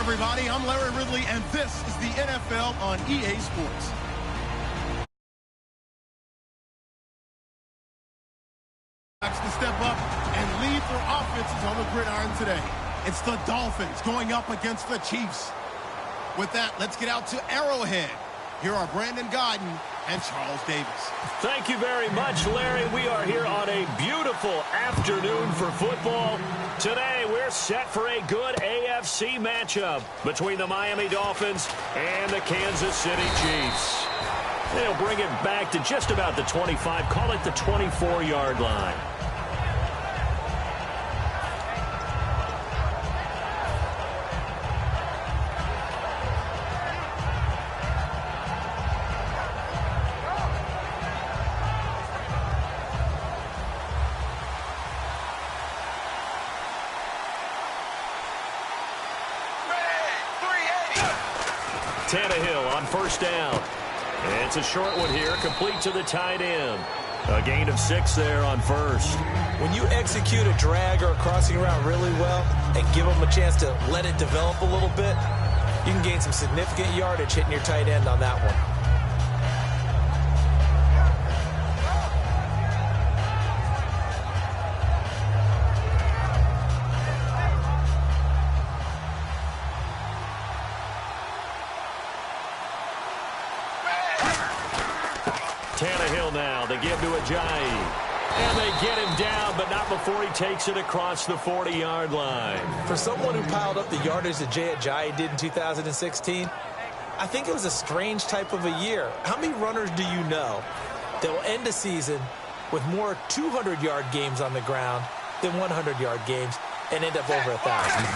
everybody. I'm Larry Ridley, and this is the NFL on EA Sports. To step up and lead their offenses on the gridiron today. It's the Dolphins going up against the Chiefs. With that, let's get out to Arrowhead. Here are Brandon Godden and Charles Davis. Thank you very much, Larry. We are here on a beautiful afternoon for football. Today, we're set for a good AFC matchup between the Miami Dolphins and the Kansas City Chiefs. They'll bring it back to just about the 25, call it the 24-yard line. Tannehill on first down. It's a short one here, complete to the tight end. A gain of 6 there on first. When you execute a drag or a crossing route really well and give them a chance to let it develop a little bit, you can gain some significant yardage hitting your tight end on that one. Tannehill now, they give to Ajayi. And they get him down, but not before he takes it across the 40-yard line. For someone who piled up the yardage that Jay Ajayi did in 2016, I think it was a strange type of a year. How many runners do you know that will end a season with more 200-yard games on the ground than 100-yard games and end up over 1,000?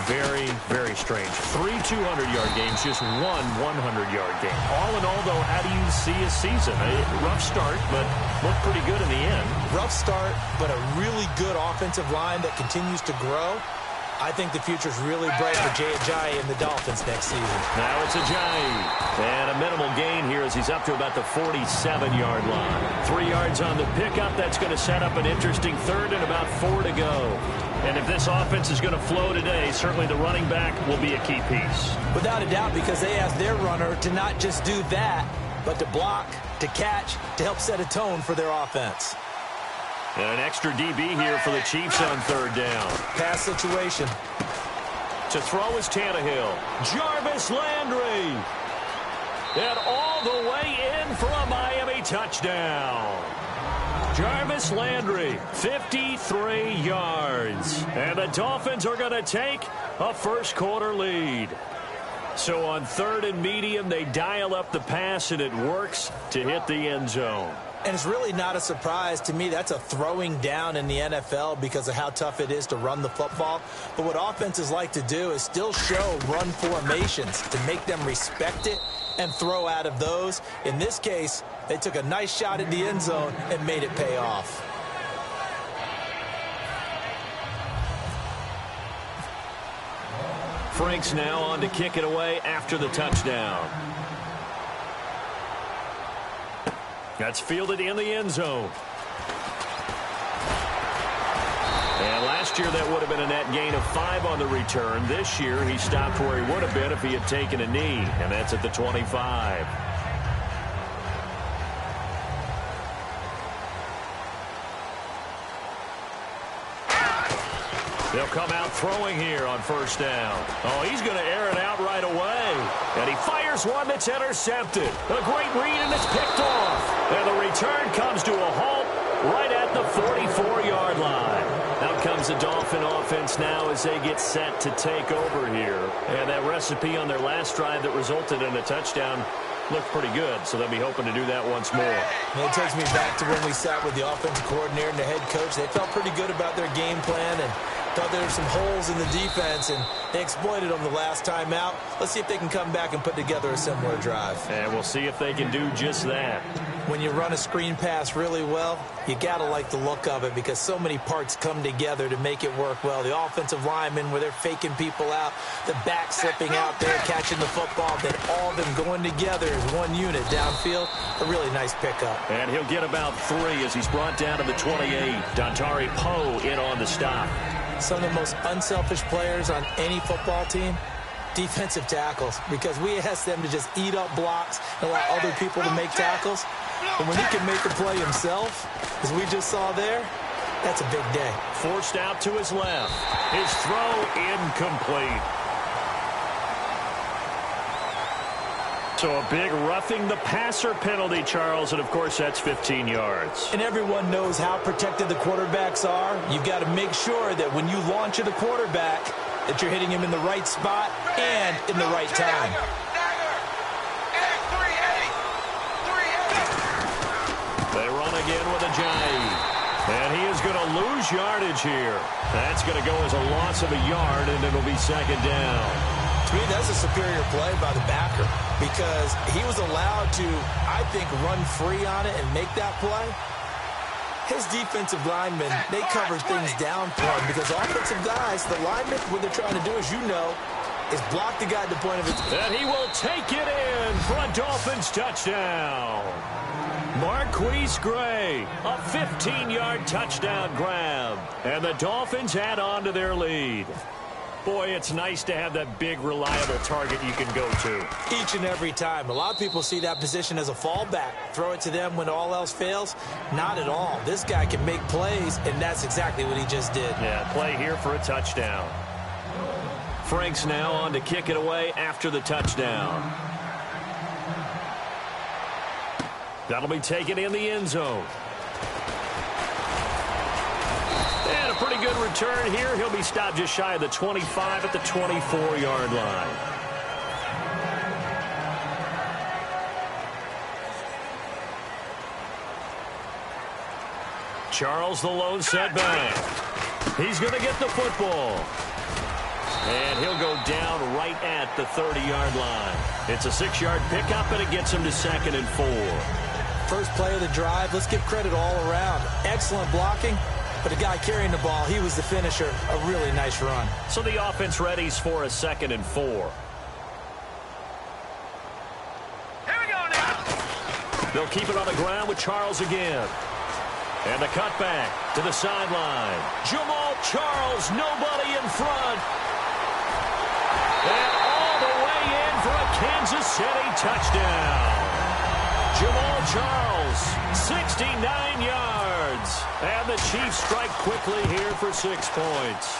Very, very strange. 3 200-yard games, just 1 100-yard game. All in all, though, how do you see a season? A rough start, but looked pretty good in the end. Rough start, but a really good offensive line that continues to grow. I think the future's really bright for Jay Ajayi and the Dolphins next season. Now it's Ajayi. And a minimal gain here as he's up to about the 47-yard line. 3 yards on the pickup. That's going to set up an interesting third and about 4 to go. And if this offense is going to flow today, certainly the running back will be a key piece. Without a doubt, because they asked their runner to not just do that, but to block, to catch, to help set a tone for their offense. And an extra DB here for the Chiefs on third down. Pass situation. To throw is Tannehill. Jarvis Landry. And all the way in for a Miami touchdown. Jarvis Landry, 53 yards. And the Dolphins are going to take a first-quarter lead. So on third and medium, they dial up the pass, and it works to hit the end zone. And it's really not a surprise to me. That's a throwing down in the NFL because of how tough it is to run the football. But what offenses like to do is still show run formations to make them respect it and throw out of those. In this case, they took a nice shot at the end zone and made it pay off. Frank's now on to kick it away after the touchdown. That's fielded in the end zone. And last year that would have been a net gain of 5 on the return. This year he stopped where he would have been if he had taken a knee, and that's at the 25. They'll come out throwing here on first down. Oh, he's going to air it out right away. And he fires one that's intercepted. A great read, and it's picked off. And the return comes to a halt right at the 44-yard line. Out comes the Dolphin offense now as they get set to take over here. And that recipe on their last drive that resulted in a touchdown looked pretty good, so they'll be hoping to do that once more. And it takes me back to when we sat with the offensive coordinator and the head coach. They felt pretty good about their game plan and thought there were some holes in the defense, and they exploited them the last time out. Let's see if they can come back and put together a similar drive. And we'll see if they can do just that. When you run a screen pass really well, you got to like the look of it because so many parts come together to make it work well. The offensive linemen where they're faking people out, the back slipping out there, catching the football, then all of them going together as one unit downfield. A really nice pickup. And he'll get about 3 as he's brought down to the 28. Dontari Poe in on the stop. Some of the most unselfish players on any football team defensive tackles, because we asked them to just eat up blocks and allow other people to make tackles. And when he can make a play himself, as we just saw there, that's a big day. Forced out to his left. His throw incomplete. So a big roughing the passer penalty, Charles, and of course that's 15 yards. And everyone knows how protected the quarterbacks are. You've got to make sure that when you launch at a quarterback, that you're hitting him in the right spot and in the right time. They run again with a Jay. And he is going to lose yardage here. That's going to go as a loss of a yard, and it'll be second down. To me, that's a superior play by the backer, because he was allowed to, I think, run free on it and make that play. His defensive linemen, they cover things down for him, because offensive guys, the linemen, what they're trying to do, as you know, is block the guy at the point of its... And he will take it in for a Dolphins touchdown. Marquise Gray, a 15-yard touchdown grab. And the Dolphins add on to their lead. Boy, it's nice to have that big, reliable target you can go to. Each and every time. A lot of people see that position as a fallback. Throw it to them when all else fails. Not at all. This guy can make plays, and that's exactly what he just did. Yeah, play here for a touchdown. Frank's now on to kick it away after the touchdown. That'll be taken in the end zone. And a pretty good return here. He'll be stopped just shy of the 25 at the 24-yard line. Charles, the lone setback. He's going to get the football. And he'll go down right at the 30-yard line. It's a 6-yard pickup, and it gets him to 2nd and 4. First play of the drive, let's give credit all around. Excellent blocking, but the guy carrying the ball, he was the finisher. A really nice run. So the offense readies for a 2nd and 4. Here we go now. They'll keep it on the ground with Charles again. And a cutback to the sideline. Jamal Charles, nobody in front. And all the way in for a Kansas City touchdown. Jamal Charles, 69 yards. And the Chiefs strike quickly here for 6 points.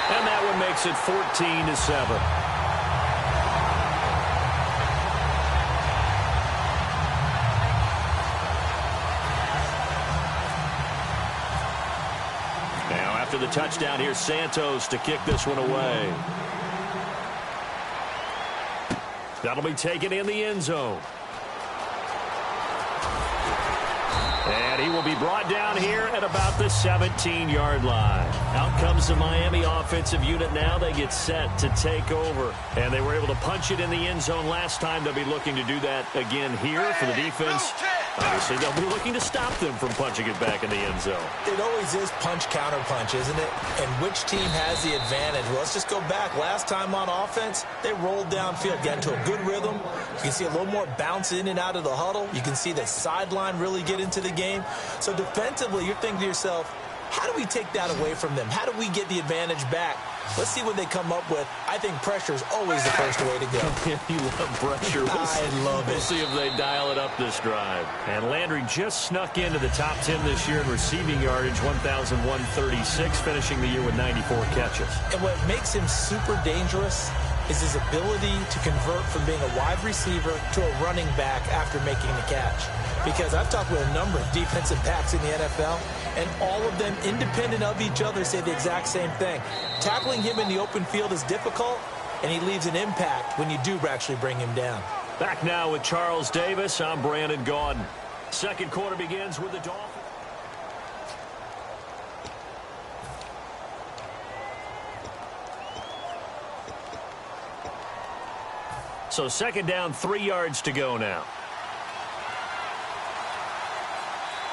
And that one makes it 14-7. Now after the touchdown, here's Santos to kick this one away. That'll be taken in the end zone. And he will be brought down here at about the 17-yard line. Out comes the Miami offensive unit now. They get set to take over. And they were able to punch it in the end zone last time. They'll be looking to do that again here for the defense. Obviously, they'll be looking to stop them from punching it back in the end zone. It always is punch-counter-punch, isn't it? And which team has the advantage? Well, let's just go back. Last time on offense, they rolled downfield, got into a good rhythm. You can see a little more bounce in and out of the huddle. You can see the sideline really get into the game. So defensively, you're thinking to yourself, how do we take that away from them? How do we get the advantage back? Let's see what they come up with. I think pressure is always the first way to go. You love pressure. I love it. We'll see if they dial it up this drive. And Landry just snuck into the top 10 this year in receiving yardage, 1,136, finishing the year with 94 catches. And what makes him super dangerous is his ability to convert from being a wide receiver to a running back after making the catch. Because I've talked with a number of defensive backs in the NFL, and all of them, independent of each other, say the exact same thing. Tackling him in the open field is difficult, and he leaves an impact when you do actually bring him down. Back now with Charles Davis. I'm Brandon Gaudin. Second quarter begins with the Dolphins. So second down, 3 yards to go now.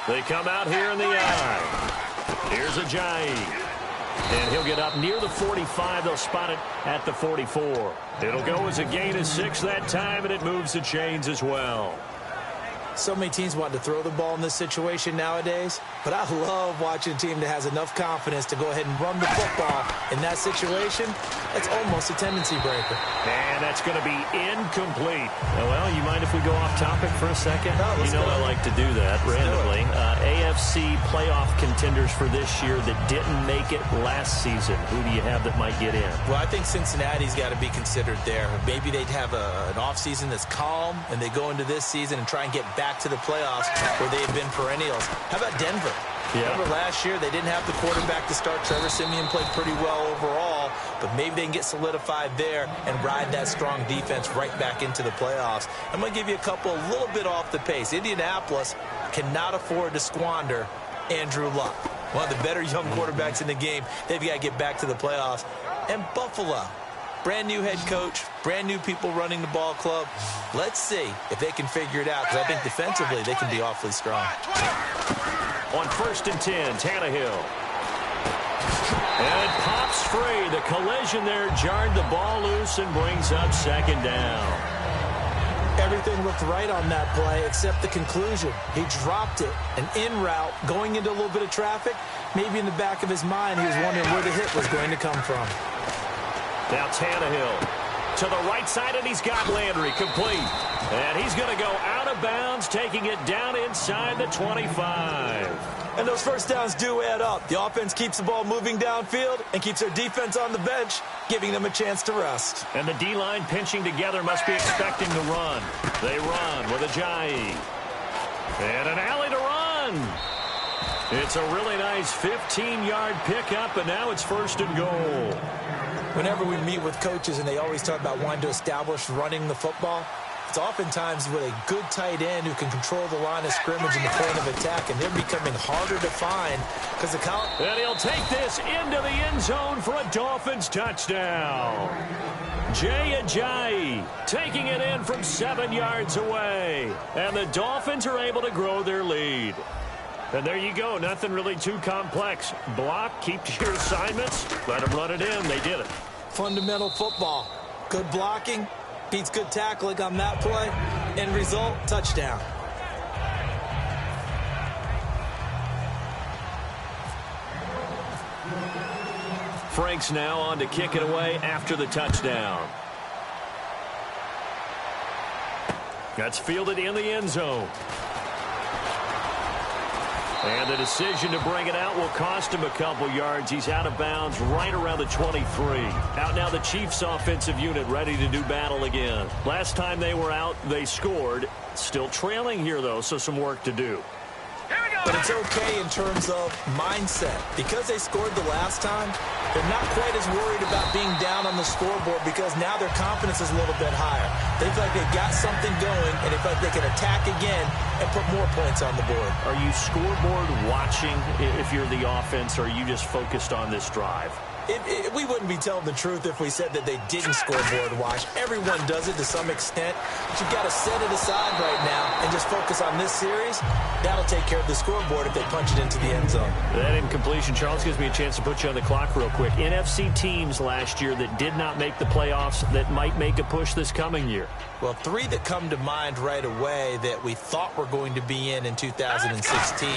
They come out here in the eye. Here's Ajayi. And he'll get up near the 45. They'll spot it at the 44. It'll go as a gain of 6 that time, and it moves the chains as well. So many teams want to throw the ball in this situation nowadays, but I love watching a team that has enough confidence to go ahead and run the football in that situation. It's almost a tendency breaker. And that's going to be incomplete. Well, you mind if we go off topic for a second? No, you know I like to do that randomly. AFC playoff contenders for this year that didn't make it last season. Who do you have that might get in? Well, I think Cincinnati's got to be considered there. Maybe they'd have an offseason that's calm, and they go into this season and try and get back to the playoffs where they have been perennials. How about Denver? Yeah. Remember last year, they didn't have the quarterback to start. Trevor Siemian played pretty well overall, but maybe they can get solidified there and ride that strong defense right back into the playoffs. I'm going to give you a couple a little bit off the pace. Indianapolis cannot afford to squander Andrew Luck, one of the better young quarterbacks in the game. They've got to get back to the playoffs. And Buffalo, brand new head coach, brand new people running the ball club. Let's see if they can figure it out, because I think defensively they can be awfully strong. On 1st and 10, Tannehill. And it pops free. The collision there jarred the ball loose and brings up 2nd down. Everything looked right on that play except the conclusion. He dropped it. An in route going into a little bit of traffic. Maybe in the back of his mind he was wondering where the hit was going to come from. Now Tannehill to the right side, and he's got Landry complete. And he's going to go out of bounds, taking it down inside the 25. And those first downs do add up. The offense keeps the ball moving downfield and keeps their defense on the bench, giving them a chance to rest. And the D-line pinching together must be expecting the run. They run with Ajayi. And an alley to run. It's a really nice 15-yard pickup, and now it's 1st and goal. Whenever we meet with coaches and they always talk about wanting to establish running the football, it's oftentimes with a good tight end who can control the line of scrimmage and the point of attack, and they're becoming harder to find because the count. And he'll take this into the end zone for a Dolphins touchdown. Jay Ajayi taking it in from 7 yards away, and the Dolphins are able to grow their lead. And there you go. Nothing really too complex. Block, keep to your assignments, let them run it in. They did it. Fundamental football. Good blocking beats good tackling on that play. End result, touchdown. Frank's now on to kick it away after the touchdown. That's fielded in the end zone. And the decision to bring it out will cost him a couple yards. He's out of bounds right around the 23. Out now the Chiefs offensive unit ready to do battle again. Last time they were out, they scored. Still trailing here, though, so some work to do. But it's okay in terms of mindset. Because they scored the last time, they're not quite as worried about being down on the scoreboard because now their confidence is a little bit higher. They feel like they've got something going, and they feel like they can attack again and put more points on the board. Are you scoreboard watching if you're the offense, or are you just focused on this drive? We wouldn't be telling the truth if we said that they didn't scoreboard watch. Everyone does it to some extent. But you've got to set it aside right now and just focus on this series. That'll take care of the scoreboard if they punch it into the end zone. That incompletion, Charles, gives me a chance to put you on the clock real quick. NFC teams last year that did not make the playoffs that might make a push this coming year. Well, three that come to mind right away that we thought were going to be in 2016.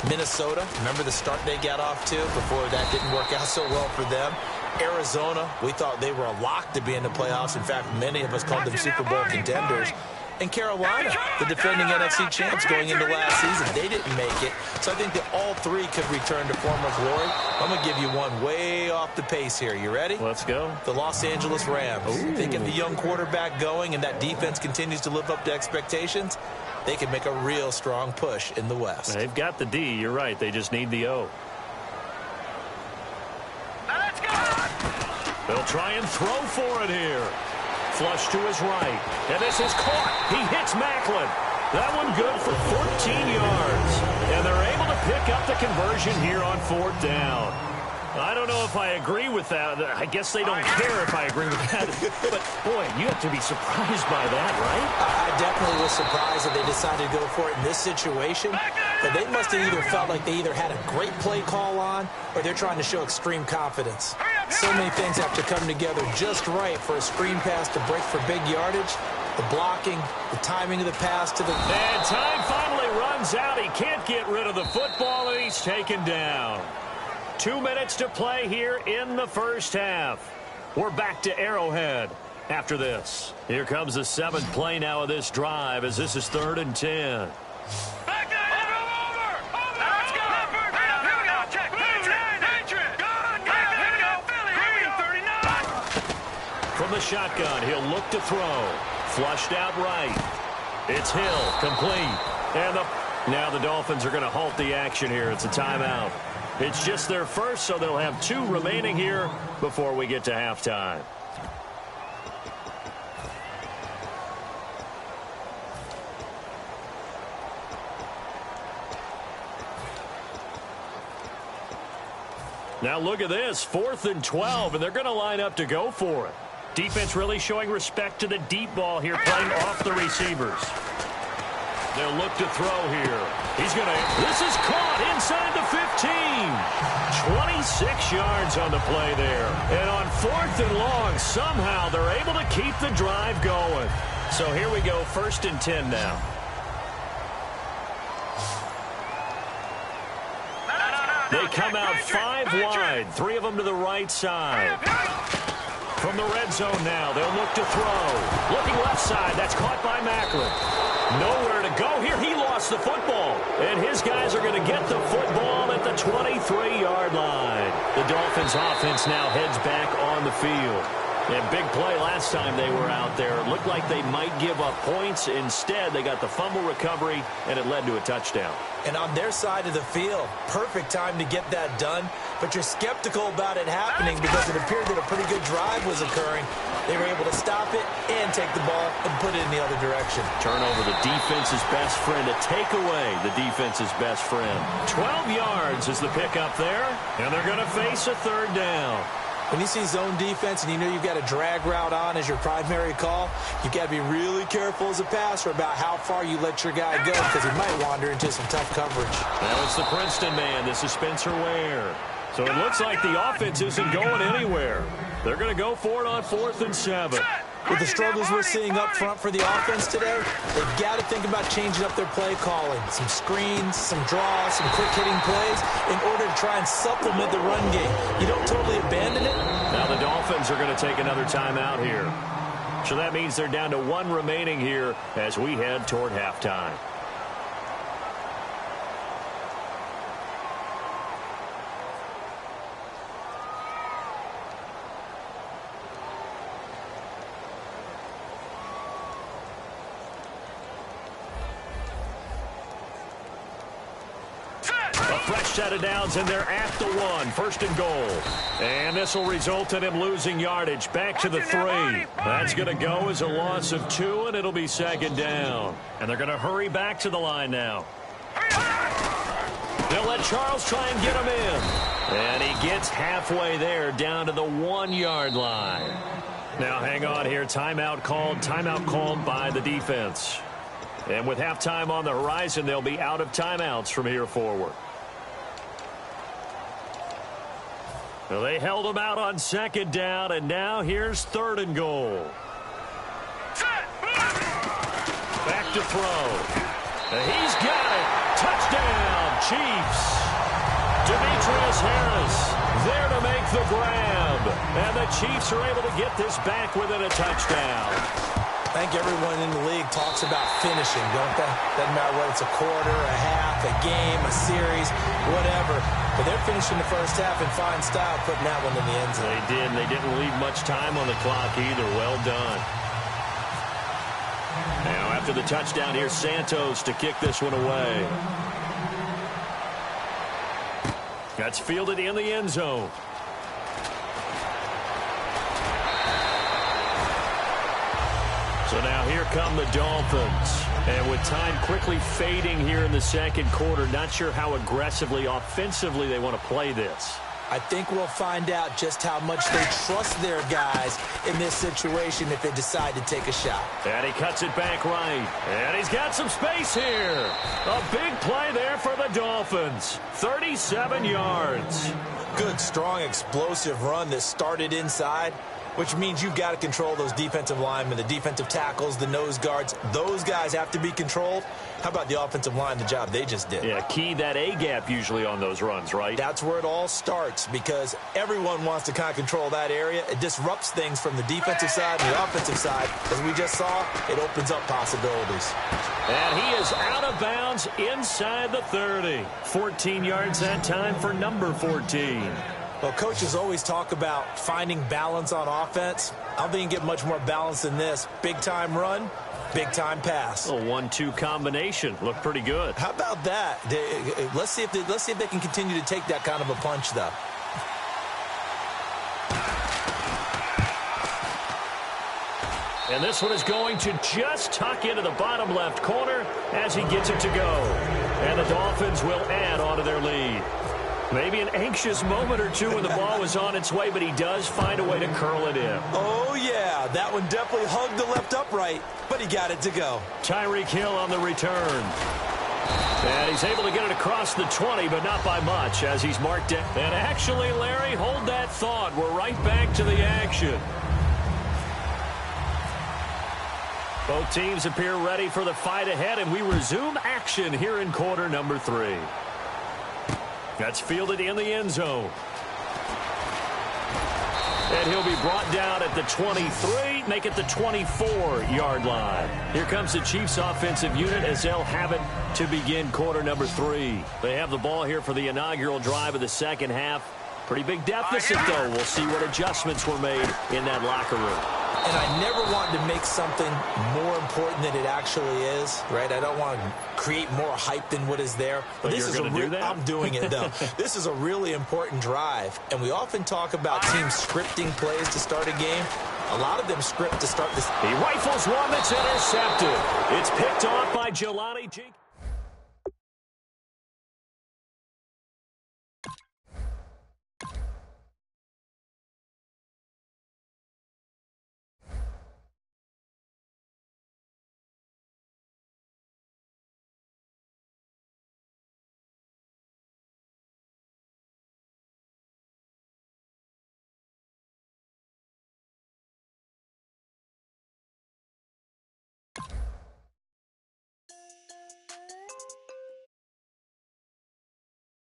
Minnesota, remember the start they got off to before that didn't work out so well for them. Arizona, we thought they were a lock to be in the playoffs. In fact, many of us called them Super Bowl contenders. And Carolina, the defending NFC champs going into last season, they didn't make it. So I think that all three could return to former glory. I'm going to give you one way off the pace here. You ready? Let's go. The Los Angeles Rams. Ooh. They get the young quarterback going, and that defense continues to live up to expectations. They can make a real strong push in the West. They've got the D. You're right. They just need the O. Let's go! They'll try and throw for it here. Flush to his right. And this is caught. He hits Macklin. That one good for 14 yards. And they're able to pick up the conversion here on 4th down. I don't know if I agree with that. I guess they don't care if I agree with that. But, boy, you have to be surprised by that, right? I definitely was surprised that they decided to go for it in this situation. But they must have either felt like they either had a great play call on or they're trying to show extreme confidence. So many things have to come together just right for a screen pass to break for big yardage. The blocking, the timing of the pass to the... And time finally runs out. He can't get rid of the football, and he's taken down. 2 minutes to play here in the first half. We're back to Arrowhead after this. Here comes the seventh play now of this drive as this is 3rd and 10. Back there, over. Let's go. Here we go. Check. Patriot. Here we go. Philly. 39. From the shotgun, he'll look to throw. Flushed out right. It's Hill, complete. And now the Dolphins are going to halt the action here. It's a timeout. It's just their first, so they'll have 2 remaining here before we get to halftime. Now look at this, 4th and 12, and they're going to line up to go for it. Defense really showing respect to the deep ball here, playing off the receivers. They'll look to throw here. He's going to, this is caught inside the 15. 26 yards on the play there. And on 4th and long, somehow they're able to keep the drive going. So here we go, 1st and 10 now. They come out 5 wide, 3 of them to the right side. From the red zone now, they'll look to throw. Looking left side, that's caught by Macklin. Nowhere to go here. He lost the football. And his guys are going to get the football at the 23-yard line. The Dolphins offense now heads back on the field. And big play last time they were out there. It looked like they might give up points. Instead, they got the fumble recovery, and it led to a touchdown. And on their side of the field, perfect time to get that done. But you're skeptical about it happening because it appeared that a pretty good drive was occurring. They were able to stop it and take the ball and put it in the other direction. Turnover, the defense's best friend. A takeaway, the defense's best friend. 12 yards is the pickup there, and they're going to face a 3rd down. When you see zone defense and you know you've got a drag route on as your primary call, you've got to be really careful as a passer about how far you let your guy go because he might wander into some tough coverage. Now it's the Princeton man. This is Spencer Ware. So it looks like the offense isn't going anywhere. They're going to go for it on 4th and 7. With the struggles we're seeing up front for the offense today, they've got to think about changing up their play calling. Some screens, some draws, some quick-hitting plays in order to try and supplement the run game. You don't totally abandon it. Now the Dolphins are going to take another timeout here. So that means they're down to 1 remaining here as we head toward halftime. Fresh set of downs, and they're at the 1. 1st and goal. And this will result in him losing yardage. Back to the 3. That's going to go as a loss of 2, and it'll be 2nd down. And they're going to hurry back to the line now. They'll let Charles try and get him in. And he gets halfway there, down to the 1-yard line. Now hang on here. Timeout called by the defense. And with halftime on the horizon, they'll be out of timeouts from here forward. Well, they held him out on 2nd down, and now here's 3rd and goal. Back to throw. He's got it. Touchdown, Chiefs. Demetrius Harris there to make the grab. And the Chiefs are able to get this back within a touchdown. I think everyone in the league talks about finishing, don't they? Doesn't matter whether it's a quarter, a half, a game, a series, whatever. But they're finishing the first half in fine style, putting that one in the end zone. They did, and they didn't leave much time on the clock either. Well done. Now, after the touchdown, here's Santos to kick this one away. That's fielded in the end zone. So now here come the Dolphins. And with time quickly fading here in the 2nd quarter, not sure how aggressively, offensively they want to play this. I think we'll find out just how much they trust their guys in this situation if they decide to take a shot. And he cuts it back right. And he's got some space here. A big play there for the Dolphins. 37 yards. Good, strong, explosive run that started inside which means you've got to control those defensive linemen, the defensive tackles, the nose guards. Those guys have to be controlled. How about the offensive line, the job they just did? Yeah, key that A-gap usually on those runs, right? That's where it all starts because everyone wants to kind of control that area. It disrupts things from the defensive side and the offensive side. As we just saw, it opens up possibilities. And he is out of bounds inside the 30. 14 yards that time for number 14. Well, coaches always talk about finding balance on offense. I don't think you can get much more balance than this. Big-time run, big-time pass. A 1-2 combination. Looked pretty good. How about that? Let's see if they can continue to take that kind of a punch, though. And this one is going to just tuck into the bottom left corner as he gets it to go. And the Dolphins will add on to their lead. Maybe an anxious moment or two when the ball was on its way, but he does find a way to curl it in. Oh, yeah. That one definitely hugged the left upright, but he got it to go. Tyreek Hill on the return. And he's able to get it across the 20, but not by much as he's marked it. And actually, Larry, hold that thought. We're right back to the action. Both teams appear ready for the fight ahead, and we resume action here in quarter number 3. That's fielded in the end zone. And he'll be brought down at the 23, make it the 24-yard line. Here comes the Chiefs offensive unit as they'll have it to begin quarter number 3. They have the ball here for the inaugural drive of the second half. Pretty big deficit, though. We'll see what adjustments were made in that locker room. And I never wanted to make something more important than it actually is, right? I don't want to create more hype than what is there. But this is do that? I'm doing it, though. This is a really important drive. And we often talk about teams scripting plays to start a game. A lot of them script to start this. He rifles one that's intercepted. It's picked off by Jelani.